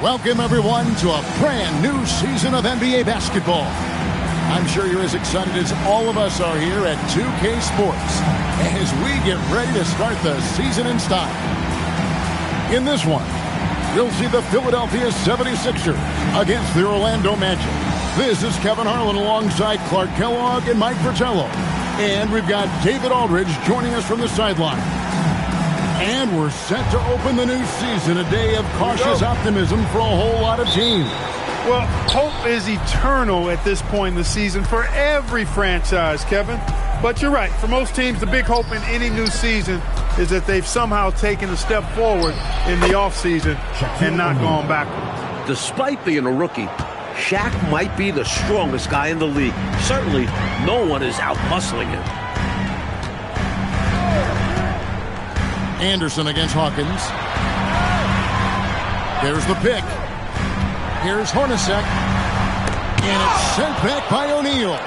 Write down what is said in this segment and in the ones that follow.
Welcome, everyone, to a brand new season of NBA basketball. I'm sure you're as excited as all of us are here at 2K Sports as we get ready to start the season in style. In this one, you'll see the Philadelphia 76ers against the Orlando Magic. This is Kevin Harlan alongside Clark Kellogg and Mike Fratello. And we've got David Aldridge joining us from the sideline. And we're set to open the new season, a day of cautious optimism for a whole lot of teams. Well, hope is eternal at this point in the season for every franchise, Kevin. But you're right. For most teams, the big hope in any new season is that they've somehow taken a step forward in the offseason and not gone backward. Despite being a rookie, Shaq might be the strongest guy in the league. Certainly, no one is out-hustling him. Anderson against Hawkins. There's the pick. Here's Hornacek. And it's sent back by O'Neal.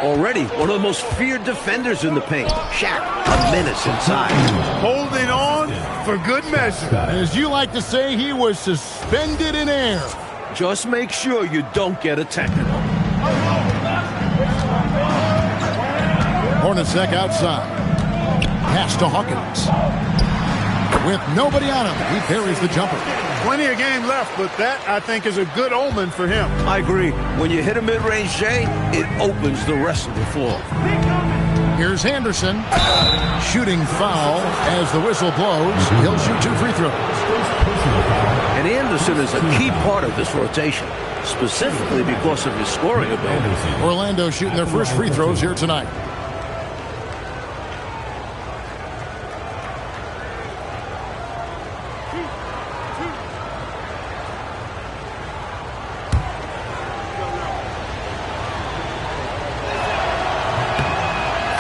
Already one of the most feared defenders in the paint. Shaq, a menace inside. Holding on for good measure. As you like to say, he was suspended in air. Just make sure you don't get a technical. Hornacek outside. Pass to Hawkins. With nobody on him, he buries the jumper. Plenty of game left, but that, I think, is a good omen for him. I agree. When you hit a mid-range J, it opens the rest of the floor. Here's Anderson. Shooting foul as the whistle blows. He'll shoot 2 free throws. And Anderson is a key part of this rotation, specifically because of his scoring ability. Orlando shooting their first free throws here tonight.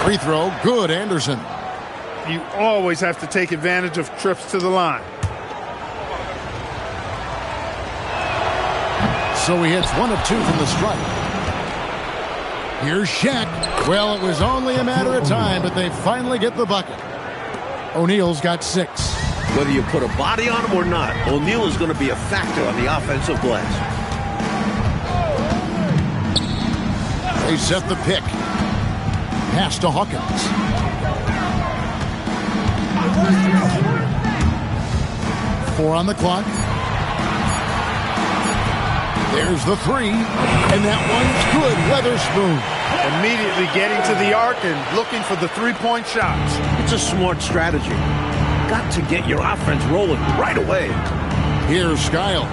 Free throw, good, Anderson. You always have to take advantage of trips to the line. So he hits 1 of 2 from the strike. Here's Shaq. Well, it was only a matter of time, but they finally get the bucket. O'Neal's got 6. Whether you put a body on him or not, O'Neal is going to be a factor on the offensive glass. They set the pick. Pass to Hawkins. Four on the clock. There's the 3. And that one's good. Weatherspoon. Immediately getting to the arc and looking for the three-point shots. It's a smart strategy. Got to get your offense rolling right away. Here's Skiles.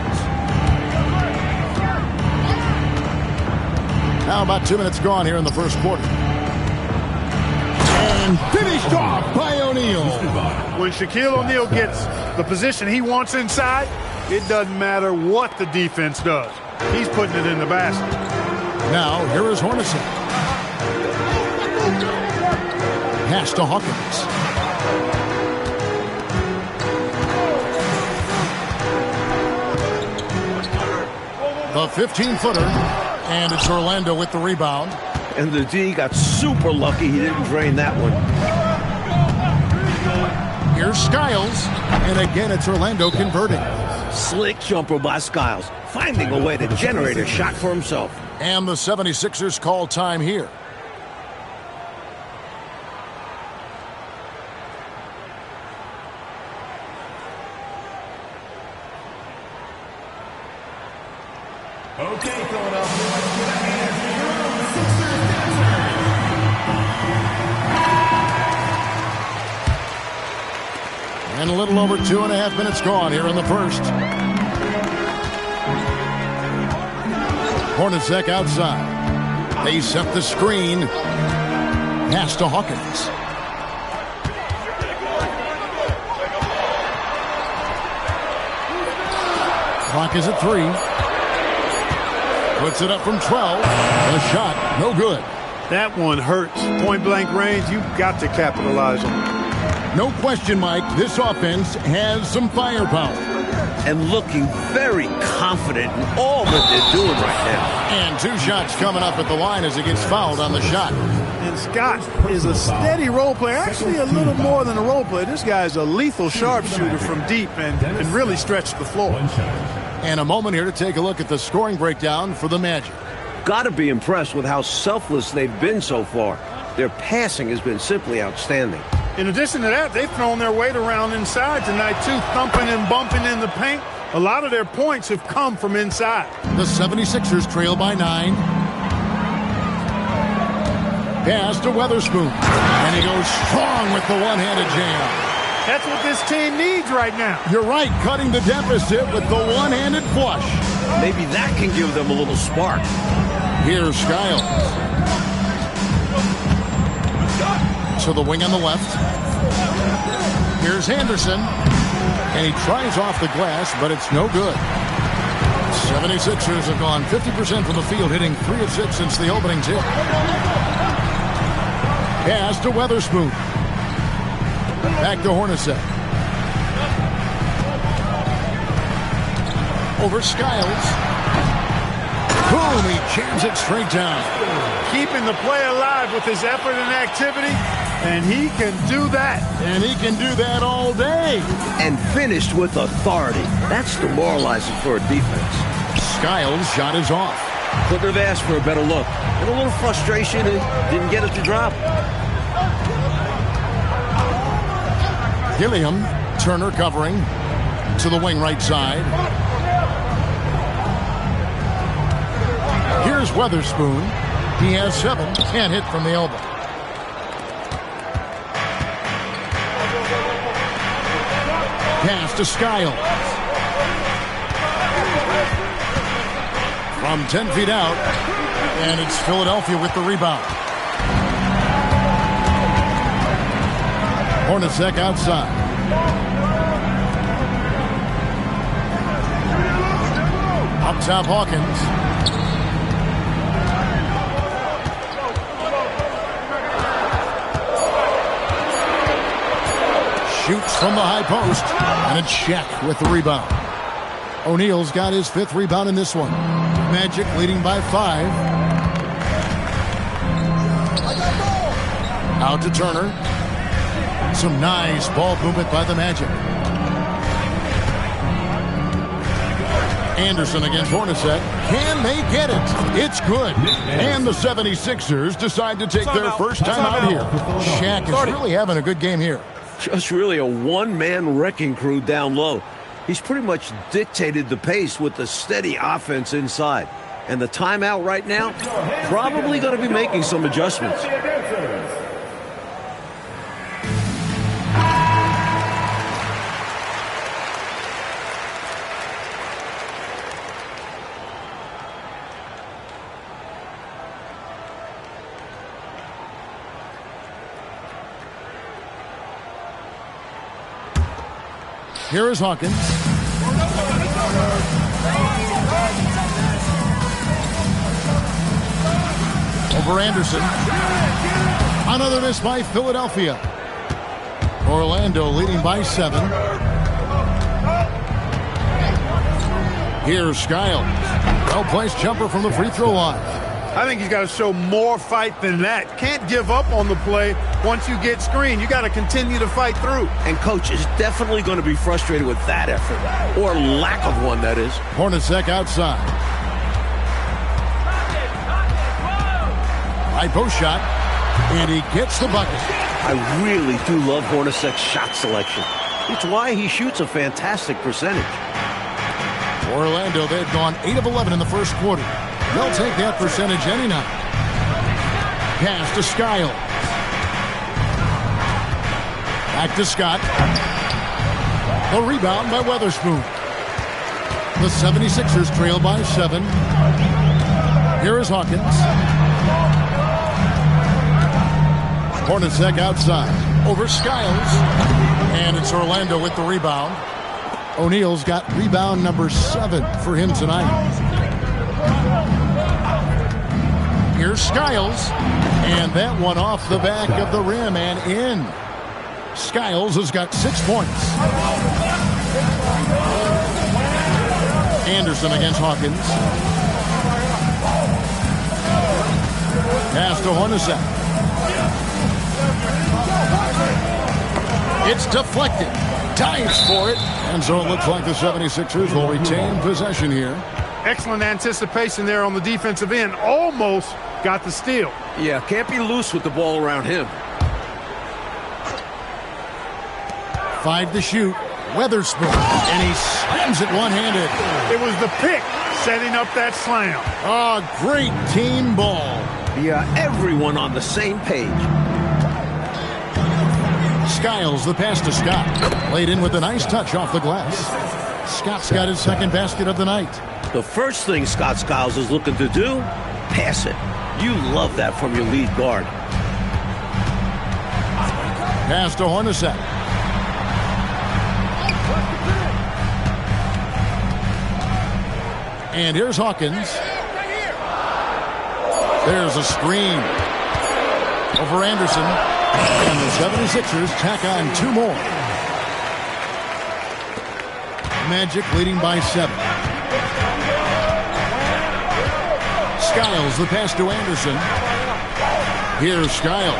Now about 2 minutes gone here in the first quarter. And finished off by O'Neal. When Shaquille O'Neal gets the position he wants inside, it doesn't matter what the defense does. He's putting it in the basket. Now, here is Hornacek. Pass to Hawkins. The 15-footer. And it's Orlando with the rebound. And the D got super lucky he didn't drain that one. Here's Skiles. And again, it's Orlando converting. Slick jumper by Skiles, finding a way to generate a shot for himself. And the 76ers call time here. Okay, Philadelphia. And a little over 2.5 minutes gone here in the first. Hornacek outside. They set the screen. Pass to Hawkins. Clock is at 3. Puts it up from 12. The shot, no good. That one hurts. Point-blank range, you've got to capitalize on it. No question, Mike, this offense has some firepower. And looking very confident in all that they're doing right now. And 2 shots coming up at the line as he gets fouled on the shot. And Scott is a steady role player, actually a little more than a role player. This guy is a lethal sharpshooter from deep and can really stretch the floor. And a moment here to take a look at the scoring breakdown for the Magic. Got to be impressed with how selfless they've been so far. Their passing has been simply outstanding. In addition to that, they've thrown their weight around inside tonight, too, thumping and bumping in the paint. A lot of their points have come from inside. The 76ers trail by 9. Pass to Weatherspoon. And he goes strong with the one-handed jam. That's what this team needs right now. You're right, cutting the deficit with the one-handed flush. Maybe that can give them a little spark. Here's Skiles. To the wing on the left. Here's Anderson. And he tries off the glass, but it's no good. 76ers have gone 50% from the field, hitting 3 of 6 since the opening tip. Pass to Weatherspoon. Back to Hornacek. Over Skiles. Boom, he jams it straight down. Keeping the play alive with his effort and activity, and he can do that. And he can do that all day. And finished with authority. That's demoralizing for a defense. Skiles' shot is off. Couldn't have asked for a better look. And a little frustration and didn't get it to drop. Gilliam, Turner covering to the wing right side. Here's Weatherspoon. He has 7. Can't hit from the elbow. Pass to Skiles. From 10 feet out. And it's Philadelphia with the rebound. Hornacek outside. Up top, Hawkins. Shoots from the high post. And it's Shaq with the rebound. O'Neal's got his 5th rebound in this one. Magic leading by 5. Out to Turner. Some nice ball movement by the Magic. Anderson against Hornacek. Can they get it? It's good. And the 76ers decide to take their first time out here. Shaq is really having a good game here. Just really a one-man wrecking crew down low. He's pretty much dictated the pace with the steady offense inside. And the timeout right now, probably going to be making some adjustments. Here is Hawkins. Over Anderson. Another miss by Philadelphia. Orlando leading by 7. Here's Skiles. Well-placed jumper from the free throw line. I think he's got to show more fight than that. Can't give up on the play once you get screened. You got to continue to fight through. And coach is definitely going to be frustrated with that effort, or lack of one, that is. Hornacek outside. High post shot, and he gets the bucket. I really do love Hornacek's shot selection. It's why he shoots a fantastic percentage. Orlando, they've gone 8 of 11 in the first quarter. They'll take that percentage any night. Pass to Skiles. Back to Scott. The rebound by Weatherspoon. The 76ers trail by 7. Here is Hawkins. Hornacek outside. Over Skiles. And it's Orlando with the rebound. O'Neal's got rebound number 7 for him tonight. Here's Skiles, and that one off the back of the rim and in. Skiles has got 6 points. Anderson against Hawkins. Pass to Hornacek. It's deflected. dives for it. And so it looks like the 76ers will retain possession here. Excellent anticipation there on the defensive end. Almost got the steal. Yeah, can't be loose with the ball around him. 5 to shoot. Weatherspoon. And he slams it one-handed. It was the pick setting up that slam. Oh, great team ball. Yeah, everyone on the same page. Skiles, the pass to Scott. Laid in with a nice touch off the glass. Scott's got his second basket of the night. The first thing Scott Skiles is looking to do, pass it. You love that from your lead guard. Pass to Hornacek. And here's Hawkins. There's a screen over Anderson. And the 76ers tack on 2 more. Magic leading by 7. Skiles, the pass to Anderson. Here's Skiles.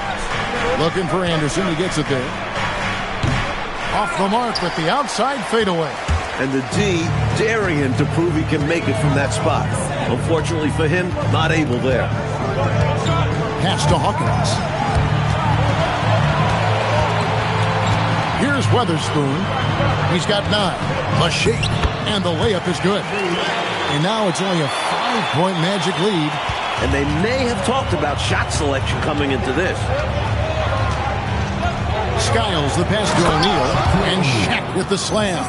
Looking for Anderson. He gets it there. Off the mark with the outside fadeaway. And the D daring him to prove he can make it from that spot. Unfortunately for him, not able there. Pass to Hawkins. Here's Weatherspoon. He's got 9. A shake. And the layup is good. And now it's only a 5-point Magic lead. And they may have talked about shot selection coming into this. Skiles, the pass to O'Neal, and Shaq with the slam.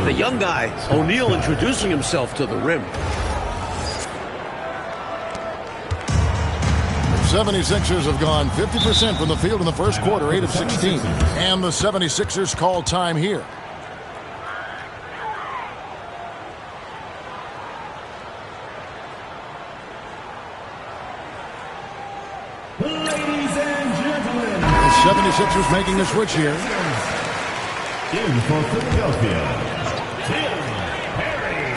The young guy, O'Neal, introducing himself to the rim. The 76ers have gone 50% from the field in the first quarter, 8 of 16. And the 76ers call time here. Ladies and gentlemen, The 76ers making a switch here. in for Philadelphia, Tim Perry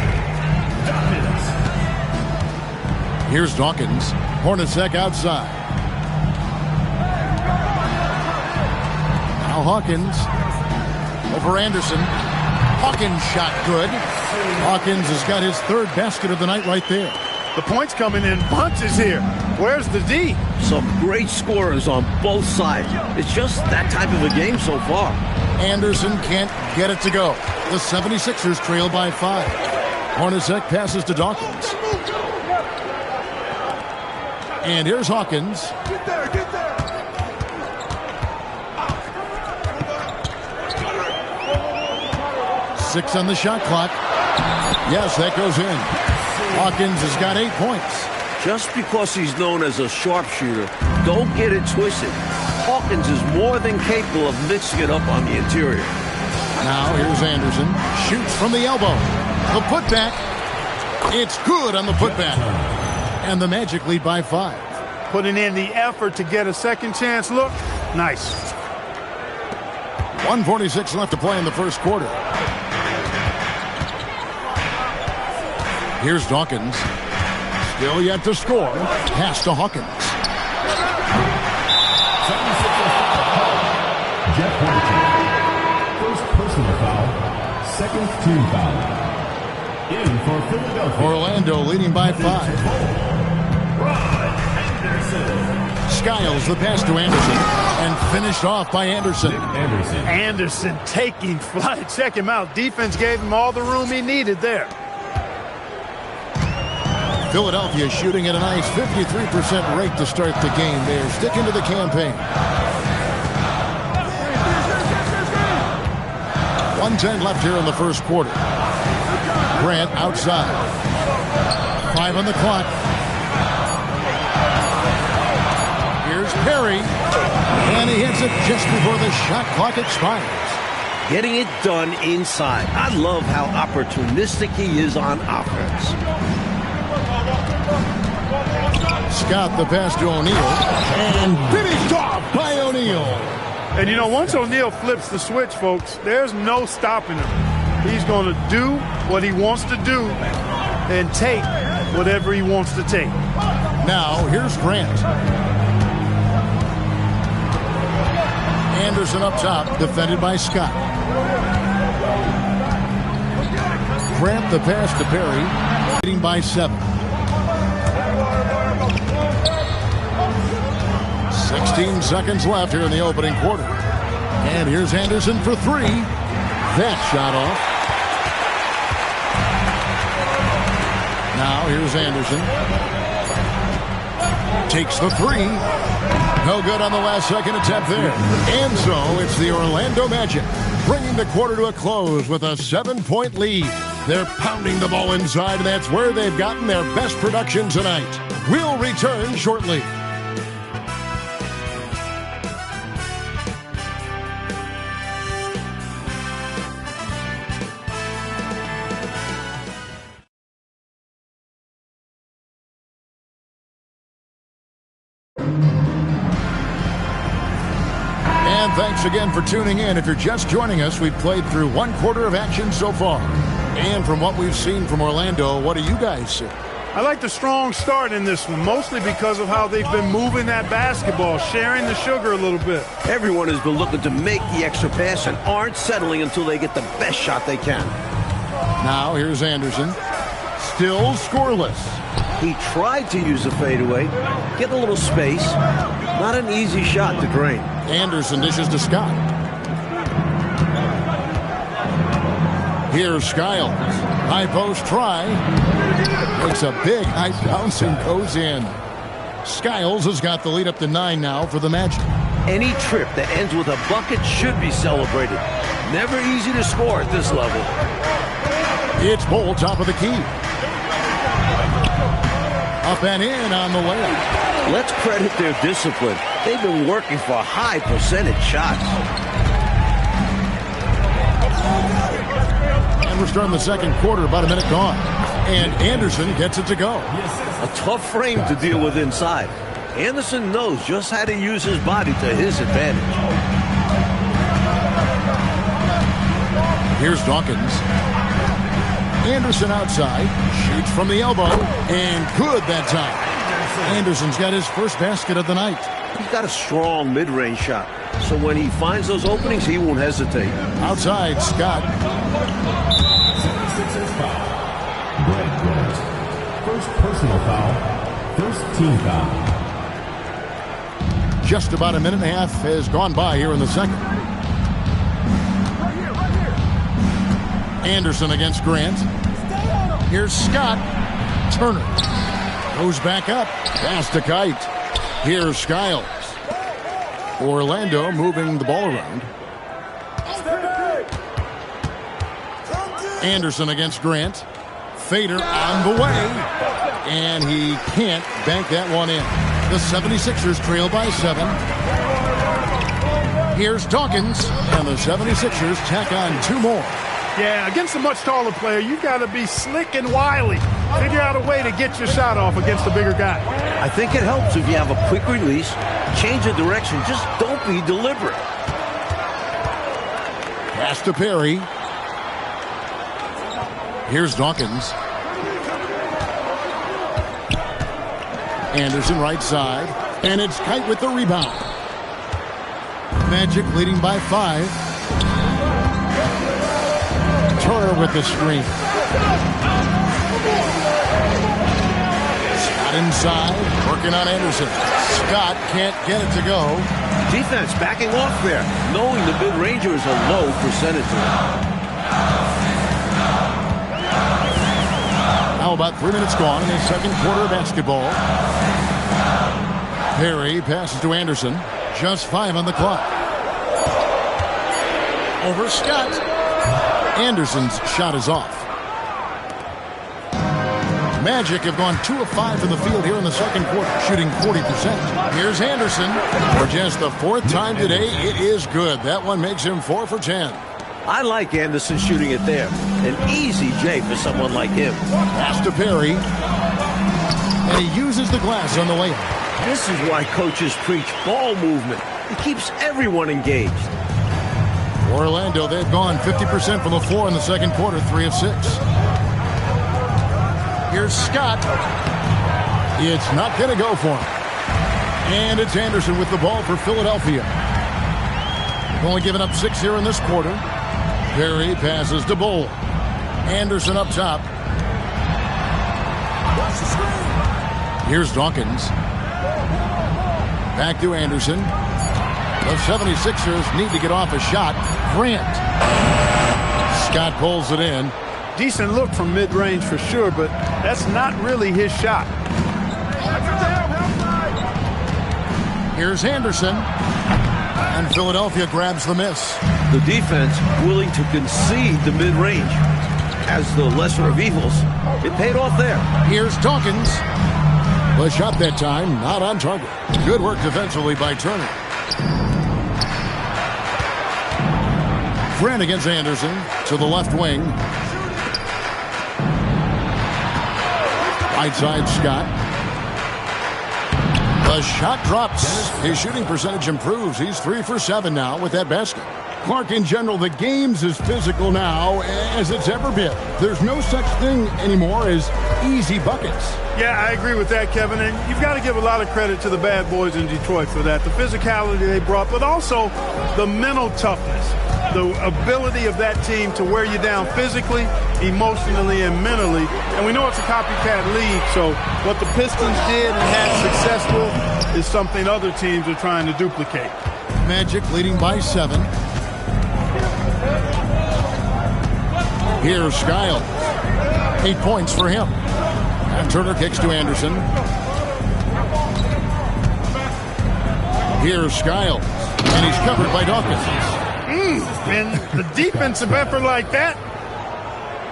Dawkins. Here's Dawkins. Hornacek outside. Now Hawkins over Anderson. Hawkins shot good. Hawkins has got his 3rd basket of the night right there. The points coming in bunches here. Where's the D? Some great scorers on both sides. It's just that type of a game so far. Anderson can't get it to go. The 76ers trail by 5. Hornacek passes to Dawkins. And here's Hawkins. Get there, get there. 6 on the shot clock. Yes, that goes in. Hawkins has got 8 points. Just because he's known as a sharpshooter, don't get it twisted. Hawkins is more than capable of mixing it up on the interior. Now here's Anderson. Shoots from the elbow. The putback. It's good on the putback. And the Magic lead by 5. Putting in the effort to get a second chance look. Nice. 1:46 left to play in the first quarter. Here's Dawkins. Still yet to score. Pass to Hawkins. Jeff Hornacek. First personal foul, second team foul. In for Philadelphia, Orlando leading by 5. Ron Anderson. Skiles the pass to Anderson. And finished off by Anderson. Anderson. Anderson taking flight. Check him out. Defense gave him all the room he needed there. Philadelphia shooting at a nice 53% rate to start the game. They're sticking to the campaign. 1:10 left here in the first quarter. Grant outside. 5 on the clock. Here's Perry. And he hits it just before the shot clock expires. Getting it done inside. I love how opportunistic he is on offense. Scott the pass to O'Neal. And finished off by O'Neal. And you know, once O'Neal flips the switch, folks, there's no stopping him. He's going to do what he wants to do and take whatever he wants to take. Now, here's Grant. Anderson up top, defended by Scott. Grant the pass to Perry, leading by 7. 16 seconds left here in the opening quarter. And here's Anderson for 3. That shot off. Now here's Anderson. Takes the 3. No good on the last second attempt there. And so it's the Orlando Magic bringing the quarter to a close with a 7-point lead. They're pounding the ball inside, and that's where they've gotten their best production tonight. We'll return shortly. And thanks again for tuning in. If you're just joining us, we've played through 1 quarter of action so far. And from what we've seen from Orlando, what do you guys see? I like the strong start in this one, mostly because of how they've been moving that basketball, sharing the sugar a little bit. Everyone has been looking to make the extra pass and aren't settling until they get the best shot they can. Now here's Anderson. Still scoreless. He tried to use a fadeaway, get a little space. Not an easy shot to drain. Anderson dishes to Scott. Here's Skiles. High post try. Makes a big high bounce and goes in. Skiles has got the lead up to 9 now for the Magic. Any trip that ends with a bucket should be celebrated. Never easy to score at this level. It's Bol, top of the key. Up and in on the layup. Let's credit their discipline. They've been working for high percentage shots. And we're starting the second quarter, about a minute gone. And Anderson gets it to go. A tough frame to deal with inside. Anderson knows just how to use his body to his advantage. Here's Dawkins. Anderson outside, shoots from the elbow, and good that time. Anderson's got his first basket of the night. He's got a strong mid-range shot, so when he finds those openings, he won't hesitate. Outside, Scott. 76ers foul. Grant. First personal foul. First team foul. Just about a minute and a half has gone by here in the second. Anderson against Grant. Here's Scott. Turner goes back up. Pass to Kite. Here's Skiles. Orlando moving the ball around. Anderson against Grant. Fader on the way. And he can't bank that one in. The 76ers trail by 7. Here's Dawkins. And the 76ers tack on 2 more. Yeah, against a much taller player, you've got to be slick and wily. Figure out a way to get your shot off against a bigger guy. I think it helps if you have a quick release, change of direction, just don't be deliberate. Pass to Perry. Here's Dawkins. Anderson right side. And it's Kite with the rebound. Magic leading by 5. Turner with the screen. Scott inside, working on Anderson. Scott can't get it to go. Defense backing off there, knowing the mid-ranger is a low percentage. Now about 3 minutes gone in the second quarter of basketball. Perry passes to Anderson. Just 5 on the clock. Over Scott. Anderson's shot is off. Magic have gone 2 of 5 from the field here in the second quarter, shooting 40%. Here's Anderson. For just the 4th time today, it is good. That one makes him 4 for 10. I like Anderson shooting it there. An easy J for someone like him. Pass to Perry. And he uses the glass on the layup. This is why coaches preach ball movement. It keeps everyone engaged. Orlando, they've gone 50% from the floor in the second quarter, 3 of 6. Here's Scott. It's not going to go for him. And it's Anderson with the ball for Philadelphia. Only giving up 6 here in this quarter. Perry passes to Bol. Anderson up top. Here's Dawkins. Back to Anderson. The 76ers need to get off a shot. Grant. Scott pulls it in. Decent look from mid-range for sure, but that's not really his shot. Here's Anderson. And Philadelphia grabs the miss. The defense willing to concede the mid-range as the lesser of evils. It paid off there. Here's Dawkins. The shot that time, not on target. Good work defensively by Turner. Grant against Anderson to the left wing. Right side, Scott. The shot drops. His shooting percentage improves. He's 3 for 7 now with that basket. Clark, in general, the game's as physical now as it's ever been. There's no such thing anymore as easy buckets. Yeah, I agree with that, Kevin. And you've got to give a lot of credit to the bad boys in Detroit for that. The physicality they brought, but also the mental toughness. The ability of that team to wear you down physically, emotionally, and mentally. And we know it's a copycat league, so what the Pistons did and had success with is something other teams are trying to duplicate. Magic leading by 7. Here's Skiles. 8 points for him. And Turner kicks to Anderson. Here's Skiles. And he's covered by Dawkins. And the defensive effort like that,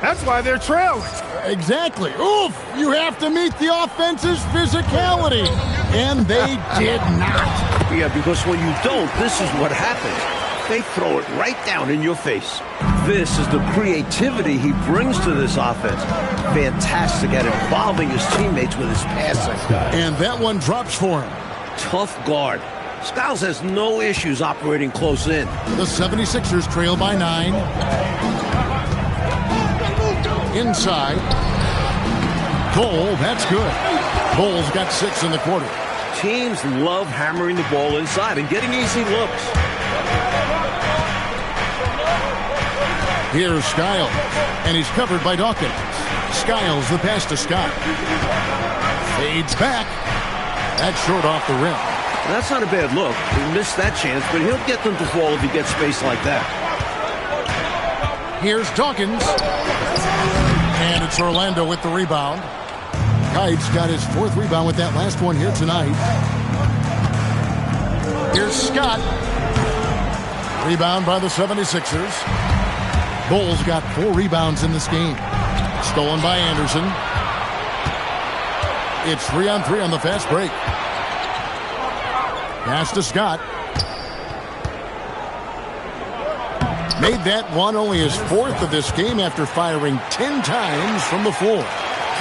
that's why they're trailing. Exactly. Oof! You have to meet the offense's physicality. And they did not. Yeah, because when you don't, this is what happens. They throw it right down in your face. This is the creativity he brings to this offense. Fantastic at involving his teammates with his passing. And that one drops for him. Tough guard. Skiles has no issues operating close in. The 76ers trail by 9. Inside. Cole, that's good. Cole's got 6 in the quarter. Teams love hammering the ball inside and getting easy looks. Here's Skiles, and he's covered by Dawkins. Skiles, the pass to Scott. Fades back. That's short off the rim. That's not a bad look. He missed that chance, but he'll get them to fall if he gets space like that. Here's Dawkins. And it's Orlando with the rebound. Kite's got his 4th rebound with that last one here tonight. Here's Scott. Rebound by the 76ers. Bulls got 4 rebounds in this game. Stolen by Anderson. It's 3-on-3 on the fast break. Pass to Scott. Made that one only his 4th of this game after firing 10 times from the floor.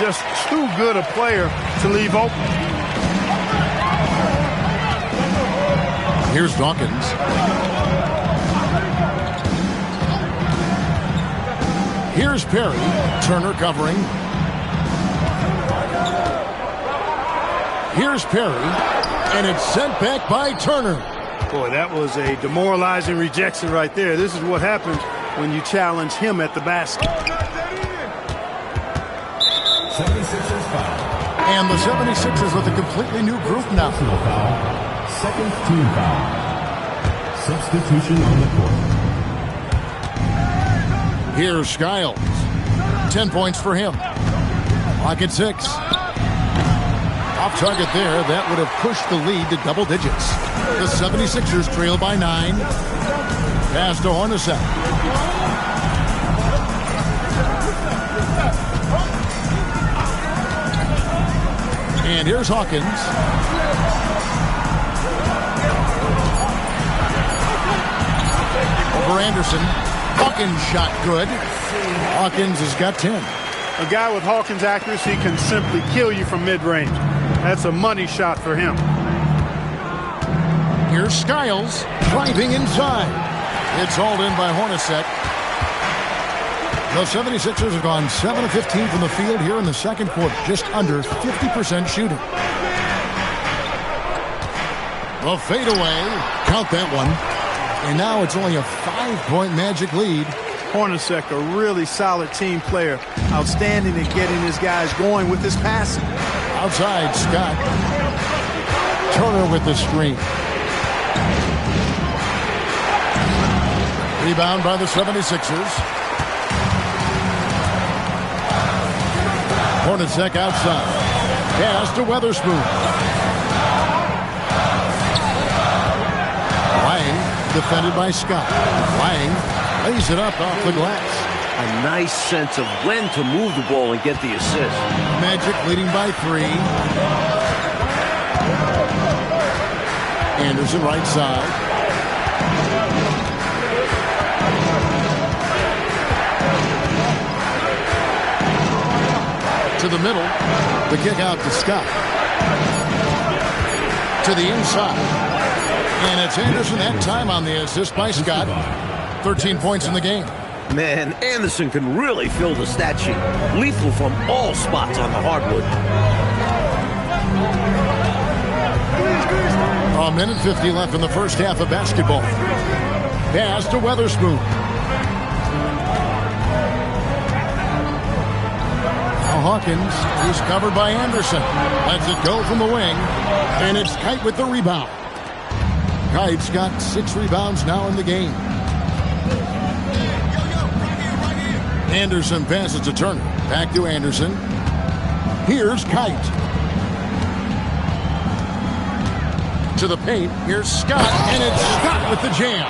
Just too good a player to leave open. Here's Dawkins. Here's Perry. Turner covering. Here's Perry. And it's sent back by Turner. Boy, that was a demoralizing rejection right there. This is what happens when you challenge him at the basket. 76ers foul. And the 76ers with a completely new group now. Personal foul. Second team foul. Substitution on the court. Here's Skiles. 10 points for him. Clock at 6. Off target there. That would have pushed the lead to double digits. The 76ers trail by 9. Pass to Hornacek. And here's Hawkins. Over Anderson. Hawkins shot good. Hawkins has got 10. A guy with Hawkins' accuracy can simply kill you from mid-range. That's a money shot for him. Here's Skiles driving inside. It's hauled in by Hornacek. The 76ers have gone 7 of 15 from the field here in the second quarter. Just under 50% shooting. The fadeaway. Count that one. And now it's only a 5-point Magic lead. Hornacek, a really solid team player. Outstanding at getting his guys going with his passing. Outside, Scott. Turner with the screen. Rebound by the 76ers. Hornacek outside. Pass to Weatherspoon. Lang defended by Scott. Lang lays it up off the glass. A nice sense of when to move the ball and get the assist. Magic leading by 3. Anderson right side. To the middle. The kick out to Scott. To the inside. And it's Anderson that time on the assist by Scott. 13 points in the game. Man, Anderson can really fill the stat sheet. Lethal from all spots on the hardwood. A minute 50 left in the first half of basketball. Pass to Weatherspoon. Now Hawkins is covered by Anderson. Lets it go from the wing. And it's Kite with the rebound. Kite's got 6 rebounds now in the game. Anderson passes to Turner. Back to Anderson. Here's Kite. To the paint. Here's Scott. And it's Scott with the jam.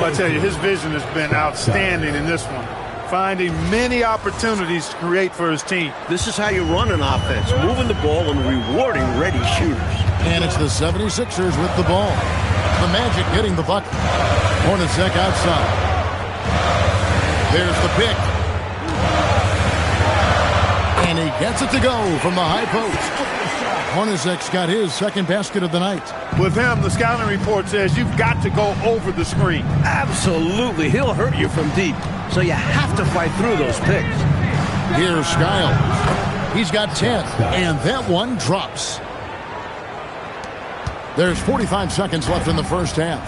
I tell you, his vision has been outstanding in this one. Finding many opportunities to create for his team. This is how you run an offense. Moving the ball and rewarding ready shooters. And it's the 76ers with the ball. The Magic getting the bucket. Hornacek outside. There's the pick. And he gets it to go from the high post. Hornacek's got his second basket of the night. With him, the scouting report says you've got to go over the screen. Absolutely. He'll hurt you from deep. So you have to fight through those picks. Here's Skiles. He's got 10. And that one drops. There's 45 seconds left in the first half.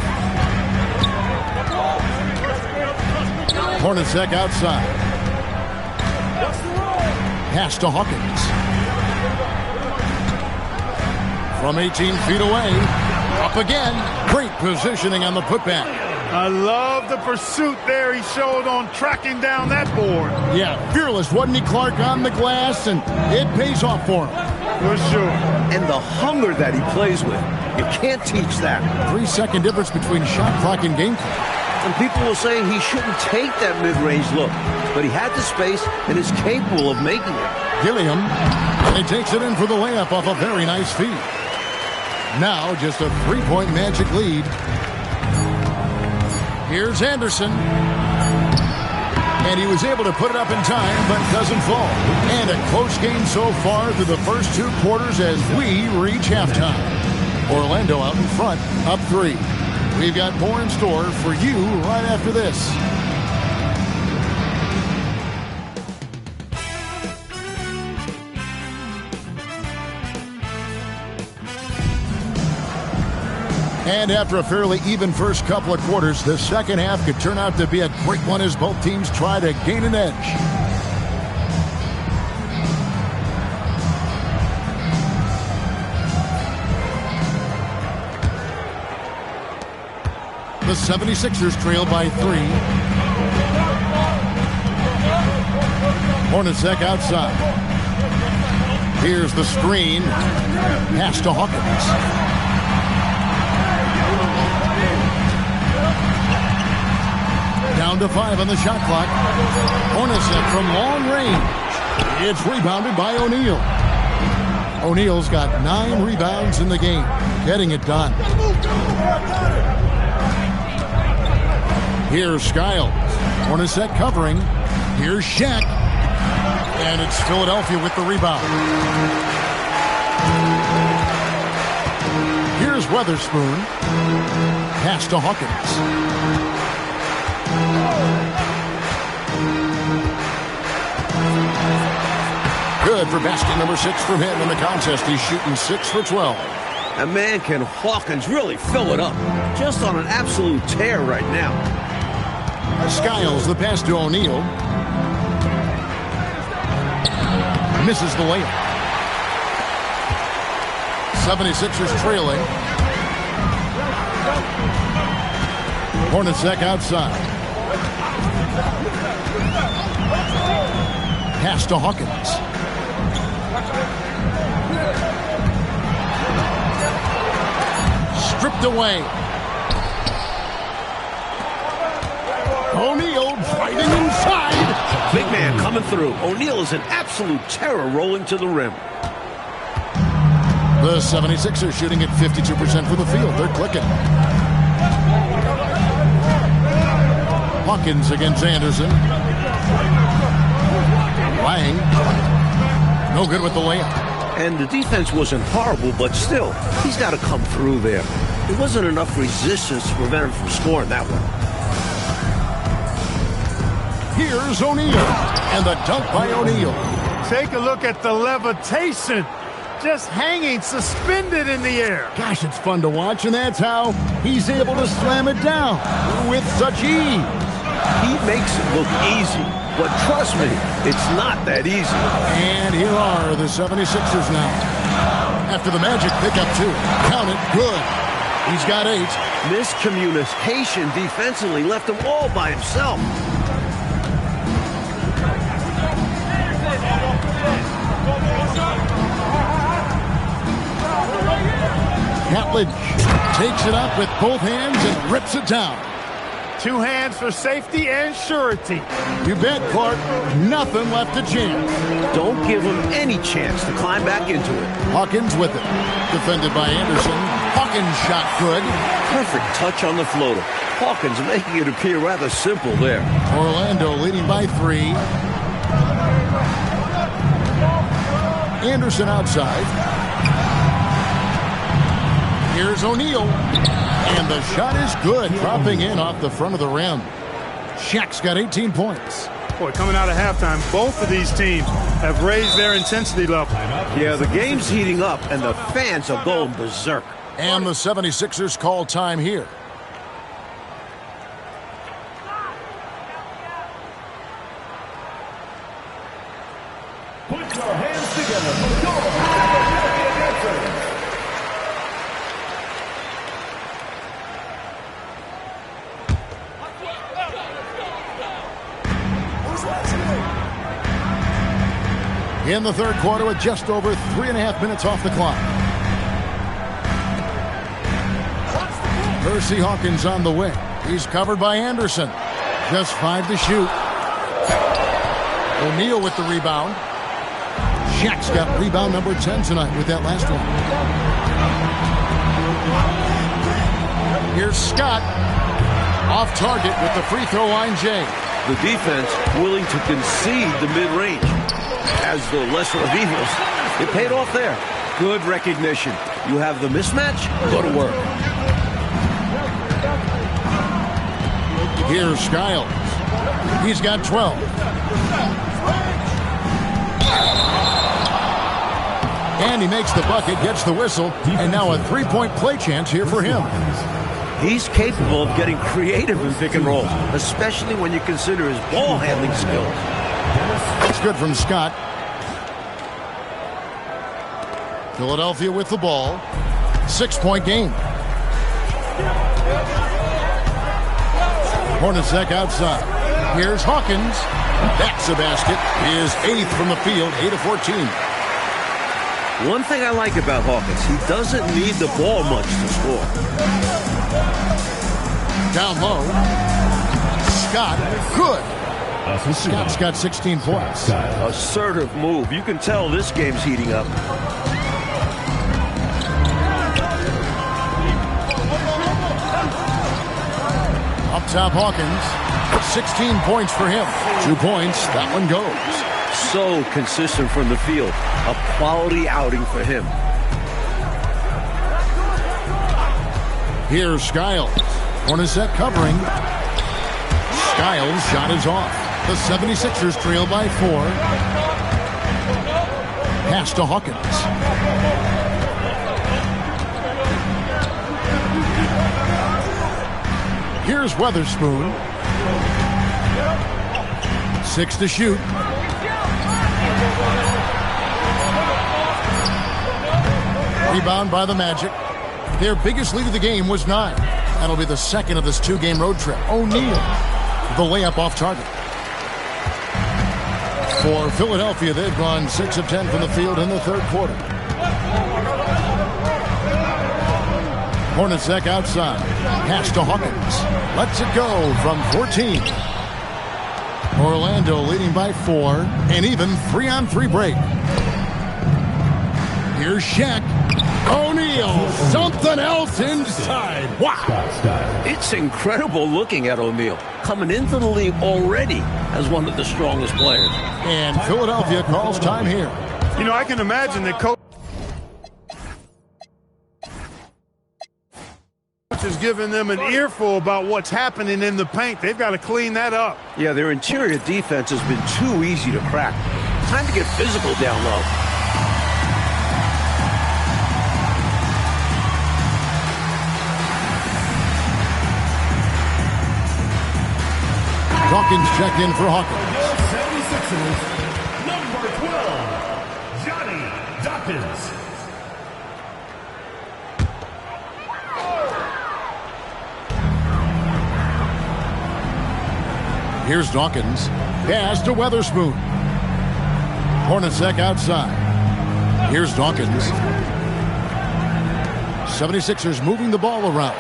Hornacek outside. Pass to Hawkins. From 18 feet away. Up again. Great positioning on the putback. I love the pursuit there he showed on tracking down that board. Yeah, fearless, wasn't he, Clark, on the glass? And it pays off for him. For sure. And the hunger that he plays with. You can't teach that. 3-second difference between shot clock and game clock. And people will say he shouldn't take that mid-range look. But he had the space and is capable of making it. Gilliam, and he takes it in for the layup off a very nice feed. Now just a 3-point Magic lead. Here's Anderson. And he was able to put it up in time, but doesn't fall. And a close game so far through the first 2 quarters as we reach halftime. Orlando out in front, up 3. We've got more in store for you right after this. And after a fairly even first couple of quarters, the second half could turn out to be a quick one as both teams try to gain an edge. The 76ers trail by 3. Hornacek outside. Here's the screen. Pass to Hawkins. Down to 5 on the shot clock. Hornacek from long range. It's rebounded by O'Neal. O'Neal's got 9 rebounds in the game. Getting it done. Here's Skiles. Hornacek covering. Here's Shaq. And it's Philadelphia with the rebound. Here's Weatherspoon. Pass to Hawkins. Good for basket number 6 from him in the contest. He's shooting 6 for 12. And man, can Hawkins really fill it up. Just on an absolute tear right now. Skiles the pass to O'Neal. Misses the layup. 76ers trailing. Hornacek outside. Pass to Hawkins. Stripped away. O'Neal fighting inside. Big man coming through. O'Neal is an absolute terror rolling to the rim. The 76ers shooting at 52% for the field. They're clicking. Hawkins against Anderson. Lang. No good with the layup. And the defense wasn't horrible, but still, he's got to come through there. There wasn't enough resistance to prevent him from scoring that one. Here's O'Neal. And the dunk by O'Neal. Take a look at the levitation. Just hanging, suspended in the air. Gosh, it's fun to watch, and that's how he's able to slam it down with such ease. He makes it look easy, but trust me, it's not that easy. And here are the 76ers now. After the Magic pick up 2. Count it, good. He's got 8. Miscommunication defensively left him all by himself. Catledge takes it up with both hands and rips it down. 2 hands for safety and surety. You bet, Clark. Nothing left to chance. Don't give him any chance to climb back into it. Hawkins with it. Defended by Anderson. Hawkins shot good. Perfect touch on the floater. Hawkins making it appear rather simple there. Orlando leading by 3. Anderson outside. Here's O'Neal. And the shot is good, dropping in off the front of the rim. Shaq's got 18 points. Boy, coming out of halftime, both of these teams have raised their intensity level. Yeah, the game's heating up, and the fans are going berserk. And the 76ers call time here. Put your hands together for your dancers. In the third quarter with just over 3.5 minutes off the clock. Percy Hawkins on the wing. He's covered by Anderson. Just 5 to shoot. O'Neal with the rebound. Shaq's got rebound number 10 tonight with that last one. Here's Scott. Off target with the free throw line, Jay. The defense willing to concede the mid-range. As the lesser of evils, it paid off there. Good recognition. You have the mismatch, go to work. Here's Skiles. He's got 12. And he makes the bucket, gets the whistle, and now a 3-point play chance here for him. He's capable of getting creative in pick and roll, especially when you consider his ball handling skills. That's good from Scott. Philadelphia with the ball. 6-point game. Hornacek outside. Here's Hawkins. That's a basket. His 8th from the field, 8 of 14. One thing I like about Hawkins, he doesn't need the ball much to score. Down low. Scott, good. Scott's got 16 points. Assertive move. You can tell this game's heating up. Up top, Hawkins. 16 points for him. 2 points. That one goes. So consistent from the field. A quality outing for him. Here's Skiles. Hornacek covering. Skiles' shot is off. The 76ers trail by 4. Pass to Hawkins. Here's Weatherspoon. 6 to shoot. Rebound by the Magic. Their biggest lead of the game was 9. That'll be the second of this 2-game road trip. O'Neal, the layup off target. For Philadelphia, they've gone 6 of 10 from the field in the third quarter. Hornacek outside. Pass to Hawkins. Lets it go from 14. Orlando leading by 4. And even 3-on-3 break. Here's Shaq. O'Neal. Something else inside. Wow. It's incredible looking at O'Neal. Coming into the league already as one of the strongest players. And Philadelphia calls time here. You know, I can imagine that coach is giving them an earful about what's happening in the paint. They've got to clean that up. Yeah, their interior defense has been too easy to crack. Time to get physical down low. Dawkins checked in for Hawkins. 76ers, number 12, Johnny Dawkins. Here's Dawkins. Pass to Weatherspoon. Hornacek outside. Here's Dawkins. 76ers moving the ball around.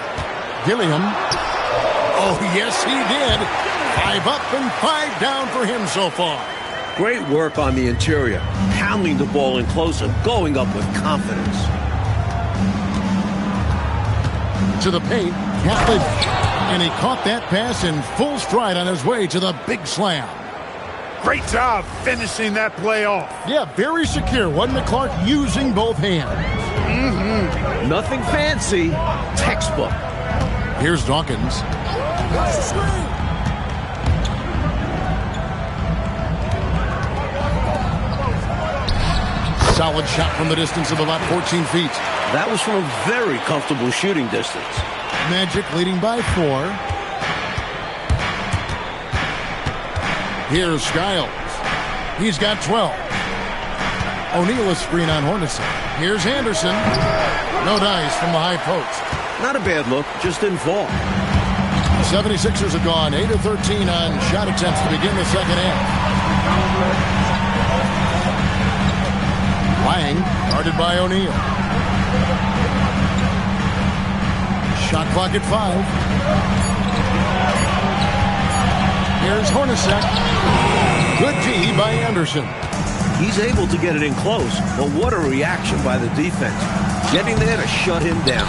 Gilliam. Oh, yes, he did. 5 up and 5 down for him so far. Great work on the interior. Pounding the ball in close and going up with confidence. To the paint, Catlin. And he caught that pass in full stride on his way to the big slam. Great job finishing that play off. Yeah, very secure, wasn't it, Clark? Using both hands. Nothing fancy. Textbook. Here's Dawkins. Solid shot from the distance of about 14 feet. That was from a very comfortable shooting distance. Magic leading by 4. Here's Skiles. He's got 12. O'Neal a screen on Hornacek. Here's Anderson. No dice from the high post. Not a bad look, just didn't fall. 76ers have gone 8 of 13 on shot attempts to begin the second half. Lang, guarded by O'Neal. Shot clock at 5. Here's Hornacek. Good D by Anderson. He's able to get it in close, but what a reaction by the defense. Getting there to shut him down.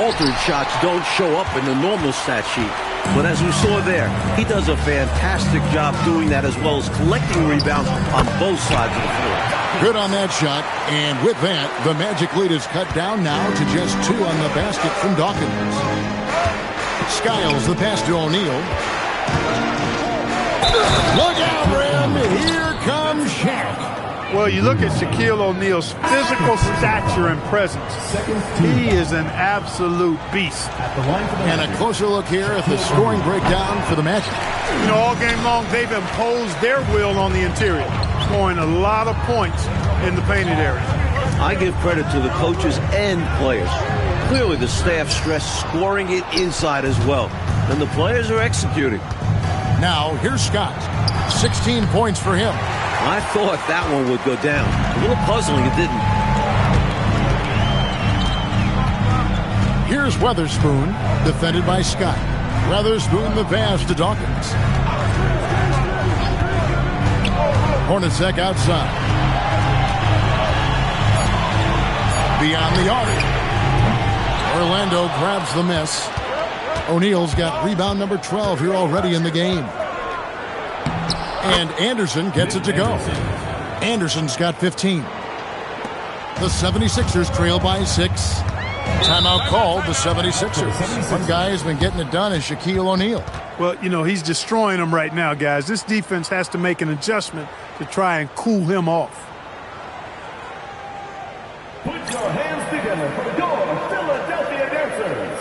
Altered shots don't show up in the normal stat sheet, but as we saw there, he does a fantastic job doing that as well as collecting rebounds on both sides of the floor. Good on that shot, and with that, the Magic lead is cut down now to just 2 on the basket from Dawkins. Skiles the pass to O'Neal. Look out, Rim! Here comes Shaq. Well, you look at Shaquille O'Neal's physical stature and presence. He is an absolute beast. And a closer look here at the scoring breakdown for the Magic. You know, all game long, they've imposed their will on the interior, scoring a lot of points in the painted area. I give credit to the coaches and players. Clearly, the staff stressed scoring it inside as well. And the players are executing. Now, here's Scott. 16 points for him. I thought that one would go down. A little puzzling, it didn't. Here's Weatherspoon, defended by Scott. Weatherspoon the pass to Dawkins. Hornacek outside. Beyond the arc. Orlando grabs the miss. O'Neal's got rebound number 12 here already in the game. And Anderson gets it to go. Anderson's got 15. The 76ers trail by 6. Timeout called the 76ers. One guy has been getting it done is Shaquille O'Neal. Well, you know, he's destroying them right now, guys. This defense has to make an adjustment to try and cool him off. Put your hands together for your Philadelphia Dancers.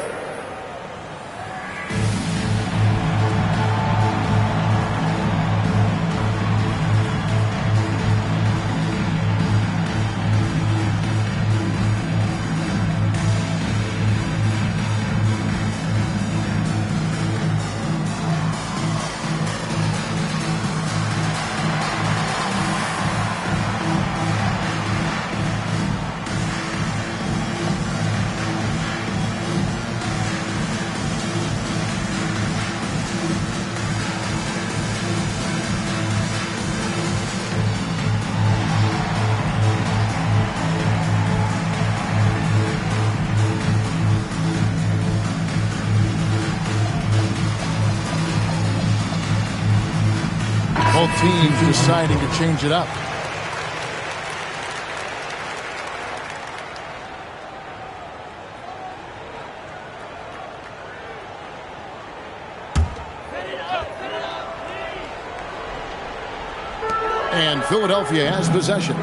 Both teams deciding to change it up. And Philadelphia has possession.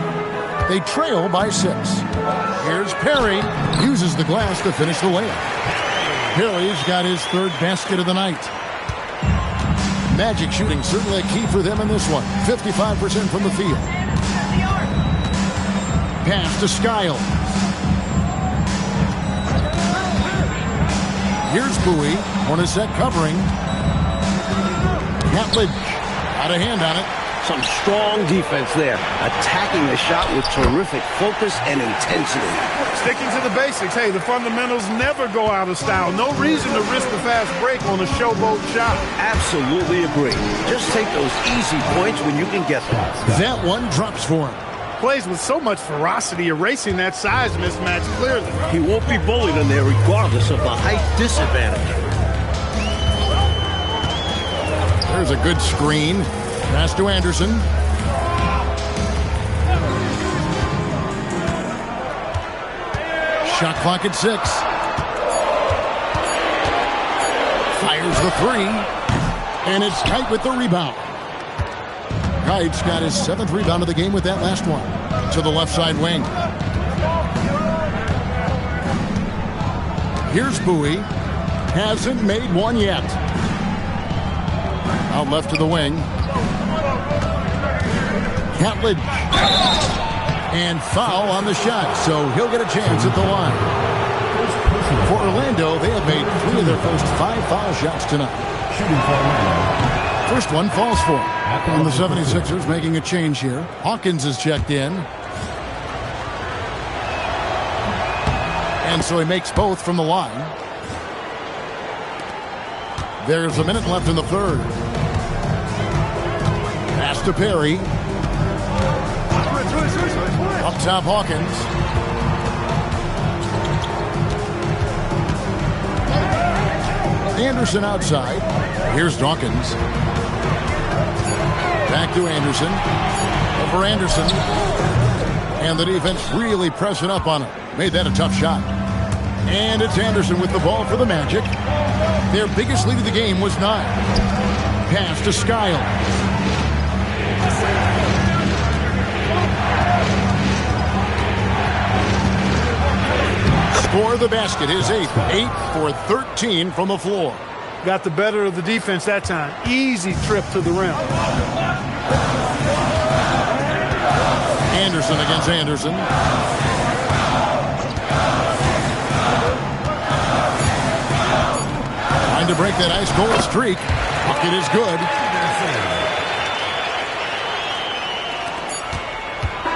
They trail by 6. Here's Perry. Uses the glass to finish the layup. Perry's got his 3rd basket of the night. Magic shooting certainly a key for them in this one. 55% from the field. Pass to Skiles. Here's Bowie. Hornacek covering. Catlidge. Got a hand on it. Some strong defense there, attacking the shot with terrific focus and intensity. Sticking to the basics. Hey, the fundamentals never go out of style. No reason to risk the fast break on a showboat shot. Absolutely agree. Just take those easy points when you can get them. That one drops for him. Plays with so much ferocity, erasing that size mismatch clearly. He won't be bullied in there regardless of the height disadvantage. There's a good screen. Pass to Anderson. Shot clock at 6. Fires the 3. And it's Kite with the rebound. Kite's got his 7th rebound of the game with that last one. To the left side wing. Here's Bowie. Hasn't made one yet. Out left to the wing. Catlidge. And foul on the shot, so he'll get a chance at the line. For Orlando, they have made 3 of their first 5 foul shots tonight. First one falls for him. And the 76ers making a change here. Hawkins is checked in. And so he makes both from the line. There's a minute left in the 3rd. Pass to Perry. Up top, Hawkins. Anderson outside. Here's Dawkins. Back to Anderson. Over Anderson. And the defense really pressing up on him. Made that a tough shot. And it's Anderson with the ball for the Magic. Their biggest lead of the game was 9. Pass to Skiles. For the basket, his 8th. 8 for 13 from the floor. Got the better of the defense that time. Easy trip to the rim. Anderson against Anderson. Trying to break that ice cold streak. Bucket is good.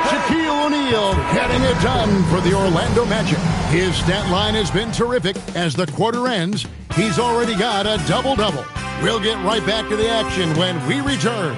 Shaquille O'Neal getting it done for the Orlando Magic. His stat line has been terrific. As the quarter ends, he's already got a double-double. We'll get right back to the action when we return.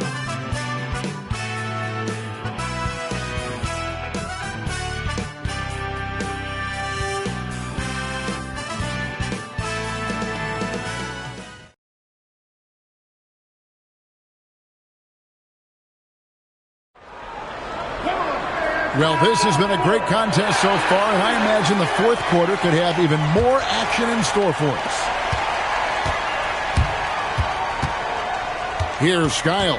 Well, this has been a great contest so far, and I imagine the 4th quarter could have even more action in store for us. Here's Skiles.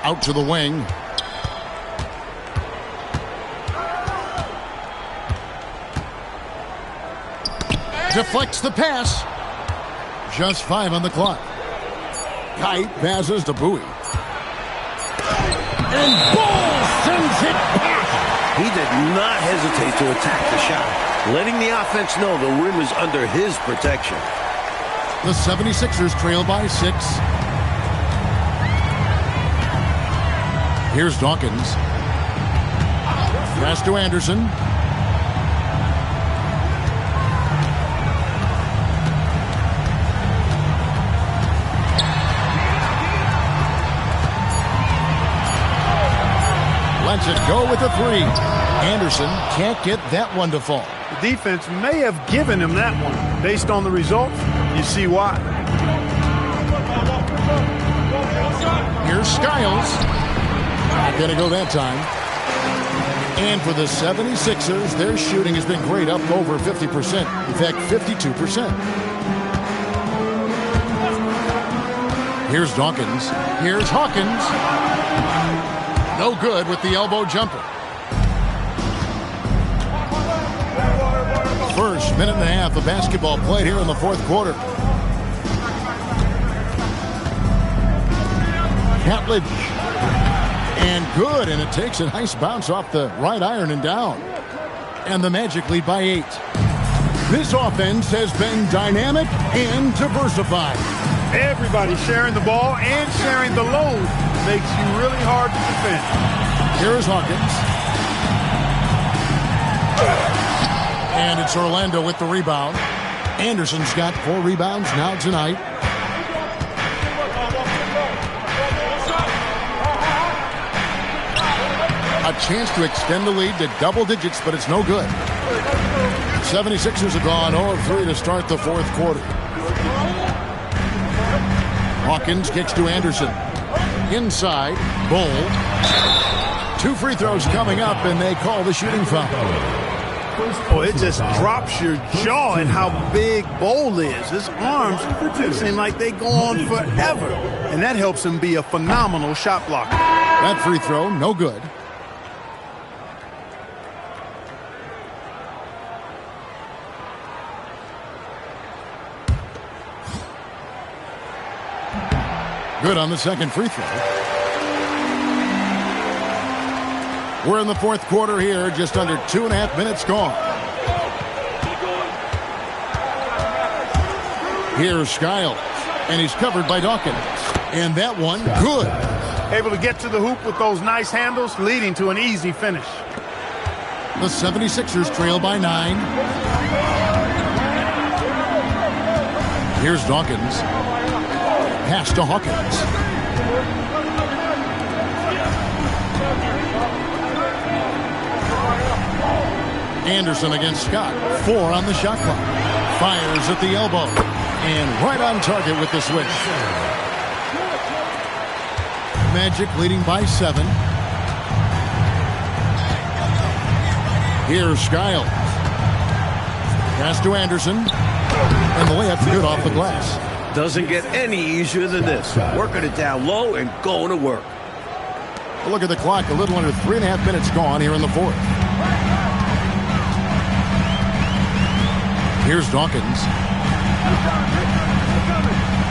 Out to the wing. Deflects the pass. Just 5 on the clock. Kite passes to Bowie. And Ball sends it back. He did not hesitate to attack the shot, letting the offense know the rim is under his protection. The 76ers trail by 6. Here's Dawkins. Pass to Anderson. Lets it go with the 3. Anderson can't get that one to fall. The defense may have given him that one. Based on the results, you see why. Here's Skiles. Not going to go that time. And for the 76ers, their shooting has been great, up over 50%. In fact, 52%. Here's Dawkins. Here's Hawkins. No good with the elbow jumper. First minute and a half of basketball played here in the fourth quarter. Catlett. And good, and it takes a nice bounce off the right iron and down. And the Magic lead by 8. This offense has been dynamic and diversified. Everybody sharing the ball and sharing the load makes you really hard to defend. Here's Hawkins. And it's Orlando with the rebound. Anderson's got 4 rebounds now tonight. A chance to extend the lead to double digits, but it's no good. 76ers have gone 0-3 to start the fourth quarter. Hawkins kicks to Anderson. Inside, Bol. 2 free throws coming up, and they call the shooting foul. Oh, it just drops your jaw at how big Bol is. His arms seem like they go on forever, and that helps him be a phenomenal shot blocker. That free throw, no good. Good on the second free throw. We're in the fourth quarter here, just under 2.5 minutes gone. Here's Skiles, and he's covered by Dawkins. And that one, good. Able to get to the hoop with those nice handles, leading to an easy finish. The 76ers trail by 9. Here's Dawkins. Pass to Hawkins. Anderson against Scott. 4 on the shot clock. Fires at the elbow. And right on target with the switch. Magic leading by 7. Here's Skiles. Pass to Anderson. And the layup's good off the glass. Doesn't get any easier than this. Working it down low and going to work. Look at the clock. A little under 3.5 minutes gone here in the fourth. Here's Dawkins.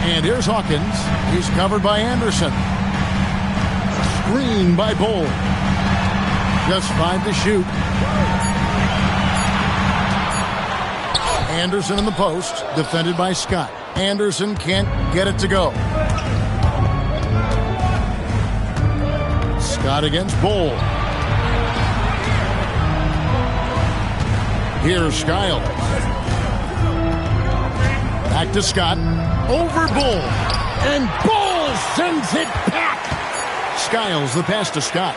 And here's Hawkins. He's covered by Anderson. Screen by Bol. Just 5 to shoot. Anderson in the post. Defended by Scott. Anderson can't get it to go. Scott against Bol. Here's Skiles. Back to Scott. Over Bol. And Bol sends it back. Skiles the pass to Scott.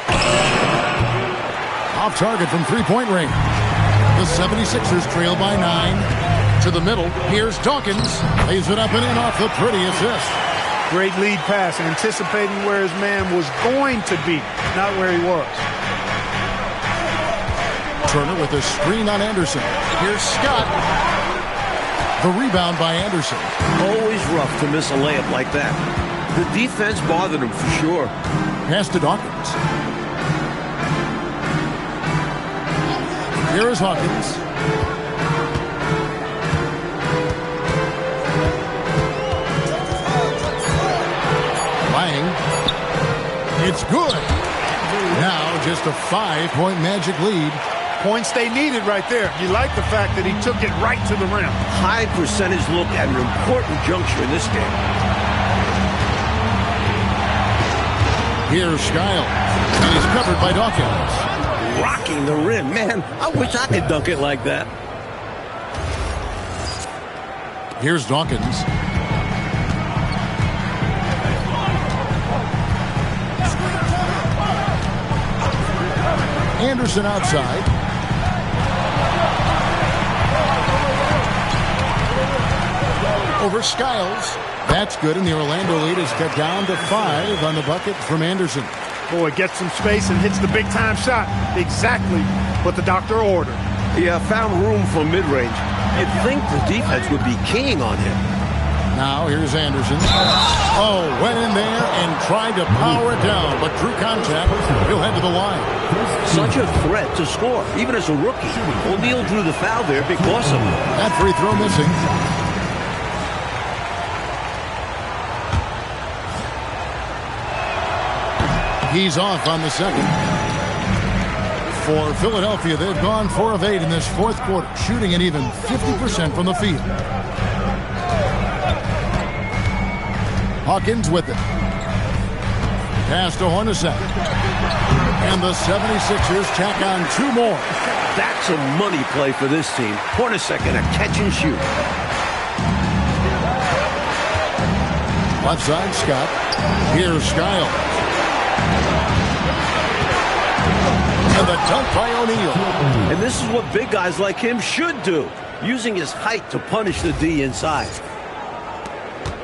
Off target from three-point range. The 76ers trail by 9. To the middle. Here's Dawkins. Lays it up and in off the pretty assist. Great lead pass, anticipating where his man was going to be, not where he was. Turner with a screen on Anderson. Here's Scott. The rebound by Anderson. Always rough to miss a layup like that. The defense bothered him for sure. Pass to Dawkins. Here is Hawkins. It's good. Now just a 5-point Magic lead. Points they needed right there. You like the fact that he took it right to the rim. High percentage look at an important juncture in this game. Here's Skiles. And he's covered by Dawkins. Rocking the rim. Man, I wish I could dunk it like that. Here's Dawkins. Anderson outside. Over Skiles. That's good, and the Orlando lead is cut down to 5 on the bucket from Anderson. Boy, gets some space and hits the big-time shot. Exactly what the doctor ordered. Yeah, found room for mid-range. You'd think the defense would be keying on him. Now, here's Anderson. Oh, went in there and tried to power it down, but drew contact. He'll head to the line. Such a threat to score, even as a rookie. O'Neal drew the foul there because of it. That free throw missing. He's off on the second. For Philadelphia, they've gone 4 of 8 in this fourth quarter, shooting an even 50% from the field. Hawkins with it. Pass to Hornacek. And the 76ers tack on 2 more. That's a money play for this team. Hornacek in a catch and shoot. Left side, Scott. Here's Skiles. And the dunk by O'Neal. And this is what big guys like him should do, using his height to punish the D inside.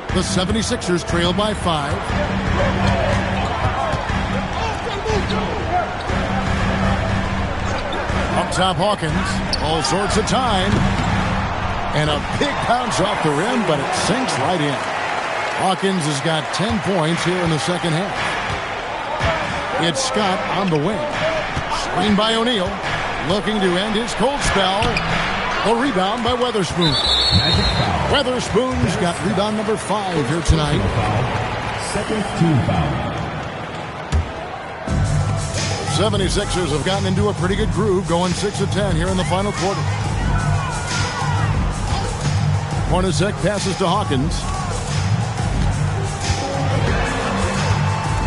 The 76ers trail by 5. Up top, Hawkins. All sorts of time. And a big bounce off the rim, but it sinks right in. Hawkins has got 10 points here in the second half. It's Scott on the wing. Screen by O'Neal. Looking to end his cold spell. A rebound by Weatherspoon. Weatherspoon's got rebound number 5 here tonight. Second team foul. 76ers have gotten into a pretty good groove, going 6 of 10 here in the final quarter. Hornacek passes to Hawkins.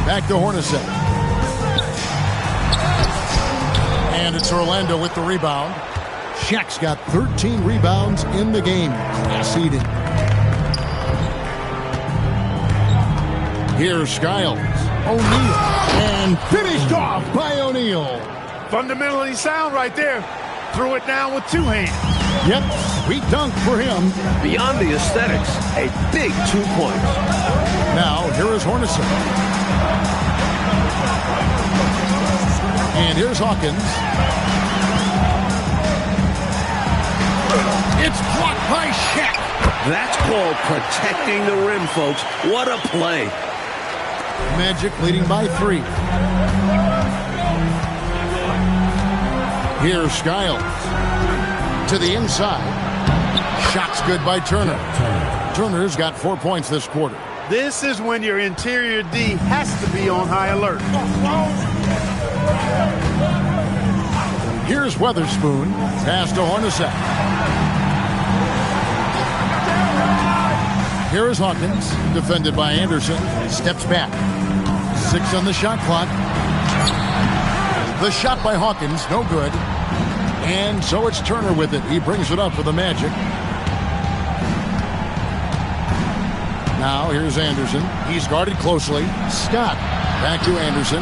Back to Hornacek. And it's Orlando with the rebound. Shaq's got 13 rebounds in the game. Class eating. Here's Skiles. O'Neal. And finished off by O'Neal. Fundamentally sound right there. Threw it down with 2 hands. Yep, sweet dunk for him. Beyond the aesthetics, a big 2 points. Now, here is Hornacek. And here's Hawkins. It's blocked by Shaq. That's called protecting the rim, folks. What a play. Magic leading by 3. Here's Skiles. To the inside. Shot's good by Turner. Turner's got 4 points this quarter. This is when your interior D has to be on high alert. Here's Weatherspoon. Pass to Hornacek. Here is Hawkins. Defended by Anderson. Steps back. 6 on the shot clock. The shot by Hawkins, no good. And so it's Turner with it. He brings it up for the Magic. Now here's Anderson. He's guarded closely. Scott. Back to Anderson.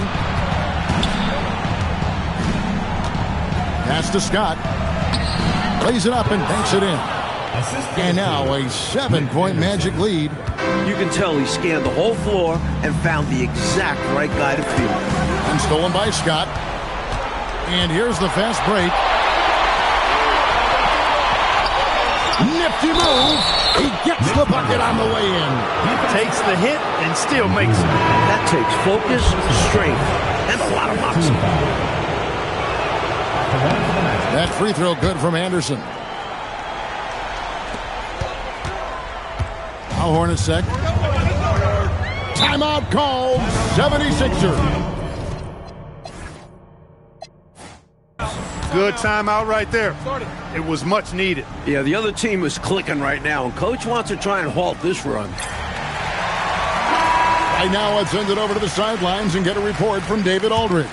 Pass to Scott. Lays it up and banks it in. And now a 7-point Magic lead. You can tell he scanned the whole floor and found the exact right guy to field. And stolen by Scott. And here's the fast break. Nifty move. He gets the bucket on the way in. He takes the hit and still makes it. That takes focus, strength, and a lot of moxie. That free throw good from Anderson. Now Hornacek. Timeout called. 76ers. Good timeout right there. It was much needed. Yeah, the other team is clicking right now, and Coach wants to try and halt this run. Right now, let's send it over to the sidelines and get a report from David Aldridge.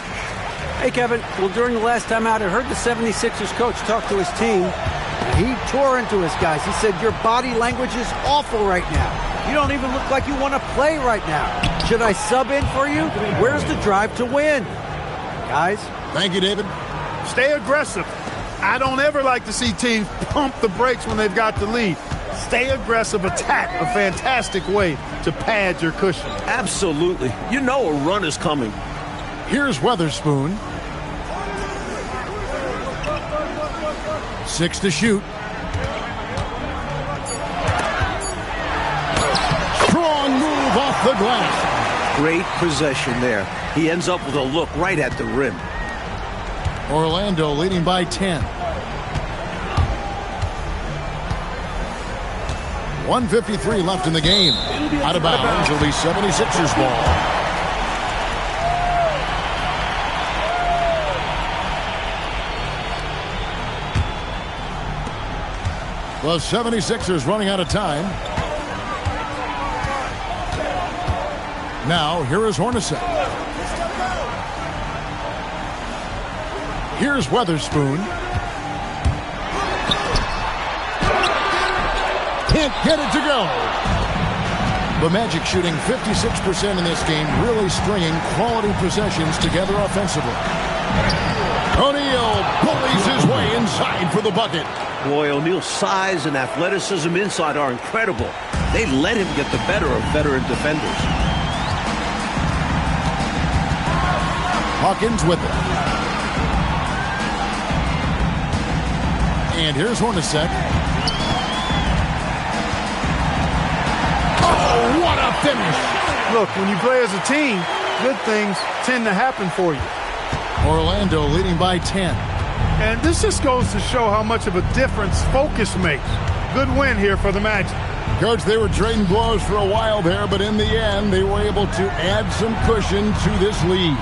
Hey, Kevin. Well, during the last time out, I heard the 76ers coach talk to his team. He tore into his guys. He said, your body language is awful right now. You don't even look like you want to play right now. Should I sub in for you? Where's the drive to win? Guys? Thank you, David. Stay aggressive. I don't ever like to see teams pump the brakes when they've got the lead. Stay aggressive, attack. A fantastic way to pad your cushion. Absolutely. You know a run is coming. Here's Weatherspoon. 6 to shoot. Strong move off the glass. Great possession there. He ends up with a look right at the rim. Orlando leading by 10. 1:53 left in the game. Out of bounds. It'll be 76ers ball. The 76ers running out of time. Now, here is Hornacek. Here's Weatherspoon. Can't get it to go. The Magic shooting 56% in this game, really stringing quality possessions together offensively. O'Neal bullies his way inside for the bucket. Boy, O'Neal's size and athleticism inside are incredible. They let him get the better of veteran defenders. Hawkins with it. And here's Hornacek. Oh, what a finish! Look, when you play as a team, good things tend to happen for you. Orlando leading by 10. And this just goes to show how much of a difference focus makes. Good win here for the Magic. Coach, they were trading blows for a while there, but in the end, they were able to add some cushion to this lead.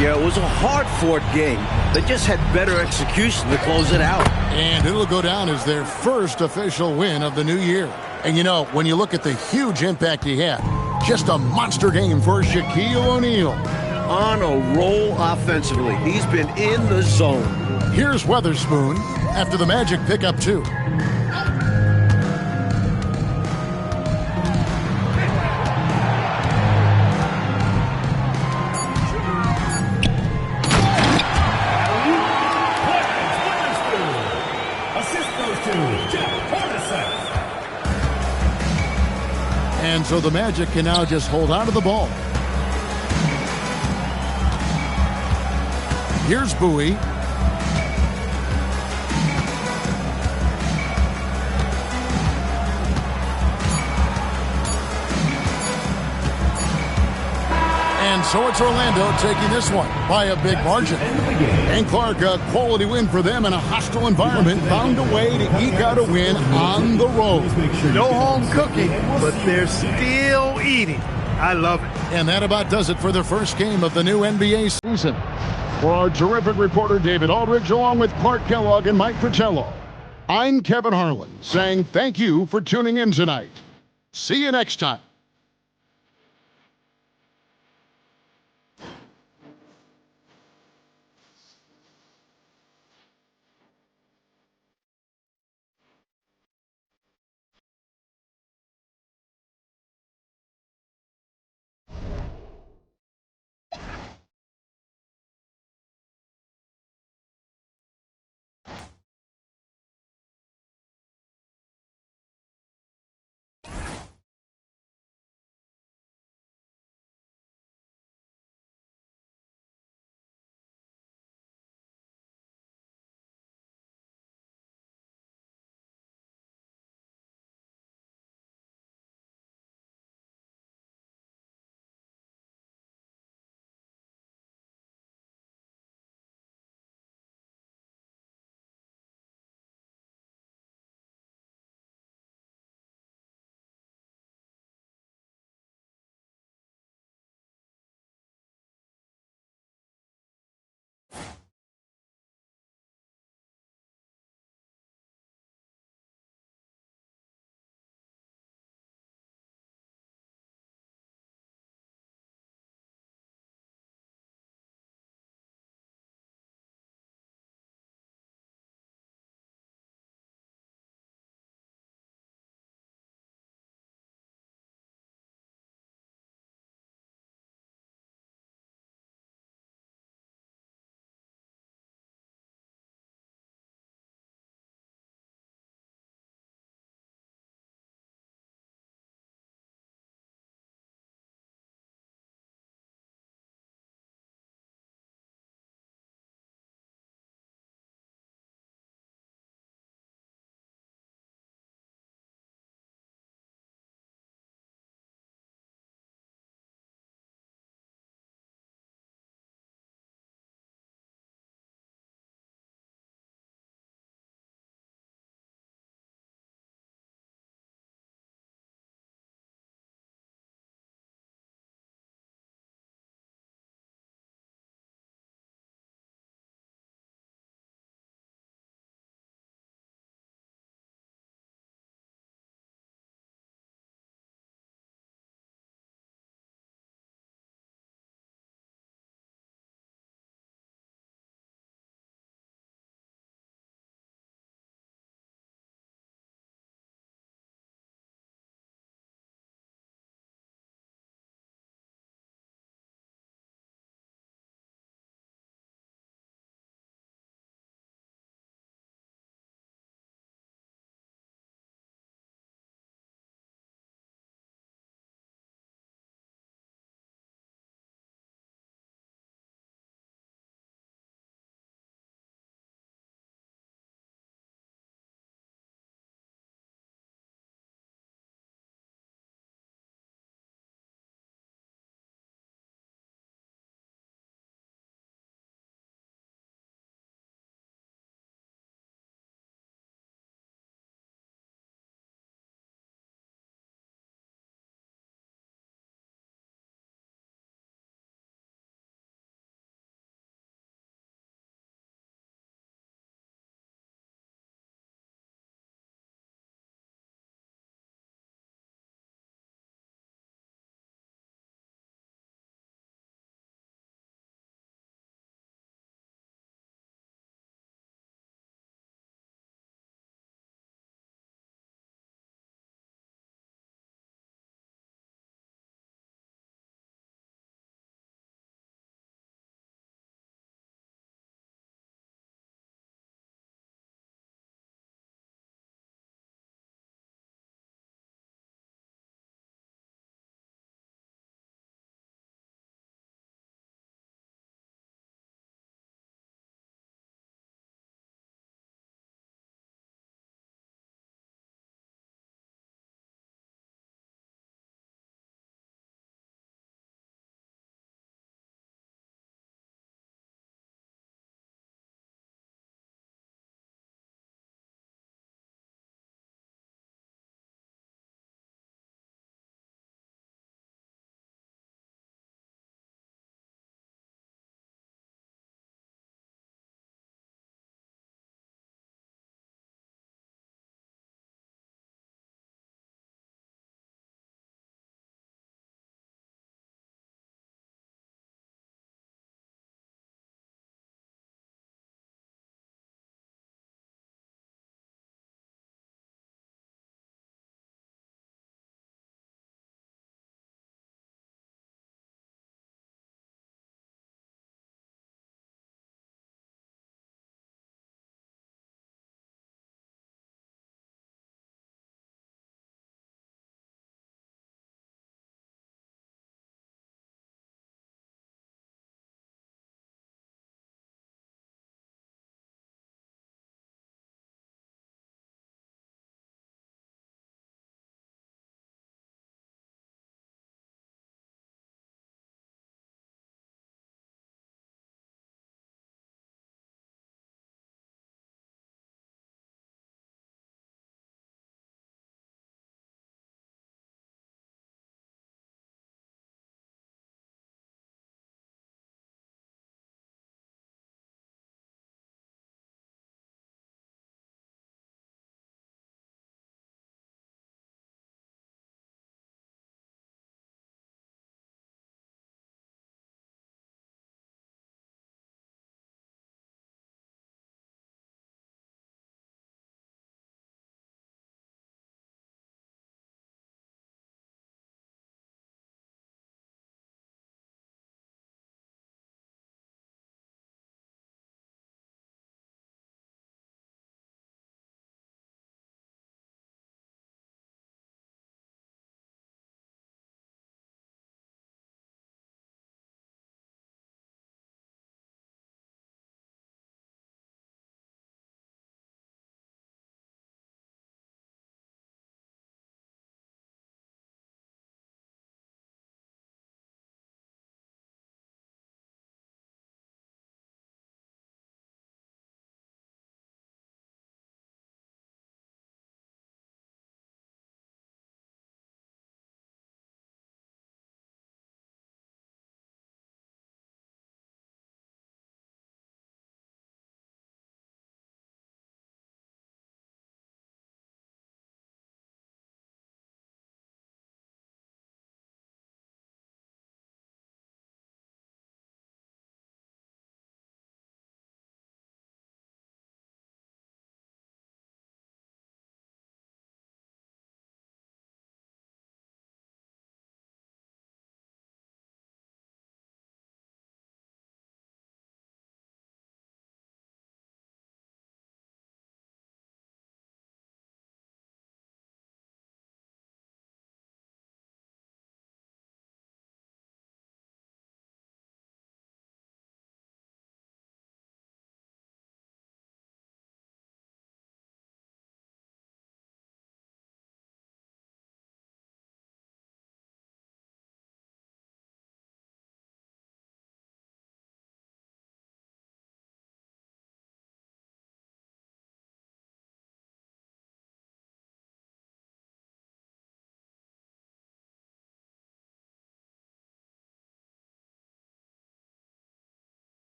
Yeah, it was a hard-fought game. They just had better execution to close it out. And it'll go down as their first official win of the new year. And you know, when you look at the huge impact he had, just a monster game for Shaquille O'Neal. On a roll offensively. He's been in the zone. Here's Weatherspoon after the Magic pick up 2. And so the Magic can now just hold on to the ball. Here's Bowie. And so it's Orlando taking this one by a big margin. And Clark, a quality win for them in a hostile environment, found a way to eke out a win on the road. No home cooking, but they're still eating. I love it. And that about does it for the first game of the new NBA season. For our terrific reporter David Aldridge, along with Clark Kellogg and Mike Fratello, I'm Kevin Harlan saying thank you for tuning in tonight. See you next time.